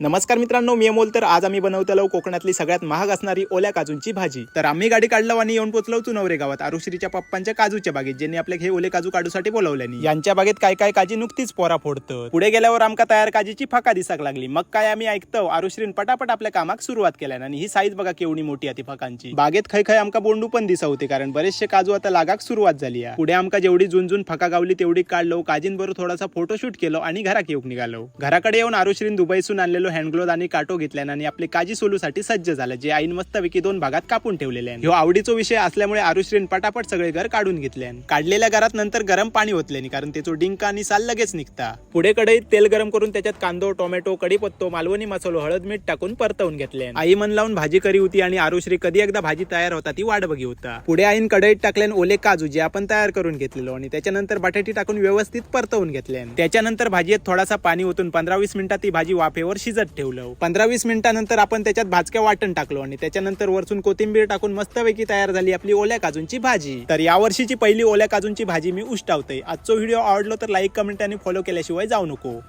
नमस्कार मित्रांनो, मी अमोल. तर आज आम्ही बनवतलो कोकणातली सगळ्यात महाग असणारी ओल्या काजूंची भाजी. तर आम्ही गाडी काढलो आणि येऊन पोहोचलो चुनवरे गावात आरुश्रीच्या पप्पांच्या काजूच्या बागेत, ज्यांनी आपले हे ओले काजू काढूसाठी बोलावल्यानी. यांच्या बागेत काय काय काजी नुकतीच पोरा फोडतं. पुढे गेल्यावर आमका तयार काजीची फाका दिसाक लागली. मग काय आम्ही ऐकतो, आरुश्रीन पटापट आपल्या कामाक सुरुवात केल्या आणि ही साईज बघा केवढी मोठी आहे ती फाकांची. बागेत खै खै आमका बोंडू पण दिसा होते, कारण बरेचसे काजू आता लागाक सुरुवात झाली आहे. पुढे आमका जेवढी जुनजून फाका गावली तेवढी काढलो, काजींबरोबर थोडासा फोटोशूट केलो आणि घराक येऊन निघालो. घराकडे येऊन आरुश्रीन दुबईसून आणलेलो हँडग्लोव्ह आणि काटो घेतल्याने आणि आपले काजी सोलूसाठी सज्ज झालं, जे आईन मस्तपैकी 2 भागात कापून ठेवलेले. ह्यो आवडीचा विषय असल्यामुळे आरुश्रीन पटापट सगळे घर काढून घेतले. काढलेल्या घरात नंतर गरम पाणी ओतले, कारण त्याचो डिंका आणि साल लगेच निघता. पुढे कढईत तेल गरम करून त्याच्यात कांदो, टोमॅटो, कढीपत्तो, मालवणी मसालो, हळद, मीठ टाकून परतवून घेतले. आई मन लावून भाजी करी होती आणि आरुश्री कधी एकदा भाजी तयार होता ती वाट बघी होता. पुढे आईन कढईत टाकल्यान ओले काजू जे आपण तयार करून घेतलेलो आणि त्याच्यानंतर बटाटी टाकून व्यवस्थित परतवून घेतले. त्याच्यानंतर भाजीत थोडासा पाणी ओतून 15-20 मिनिटात ती भाजी वाफेवर शिजत ठेवलं. 15-20 मिनिटानंतर आपण त्याच्यात भाजक्या वाटण टाकलो आणि त्याच्यानंतर वरतून कोथिंबीर टाकून मस्तपैकी तयार झाली आपली ओल्या काजूंची भाजी. तर या वर्षीची पहिली ओल्या काजूंची भाजी मी उष्टावतोय. आजचा व्हिडिओ आवडलो तर लाईक, कमेंट आणि फॉलो केल्याशिवाय जाऊ नको.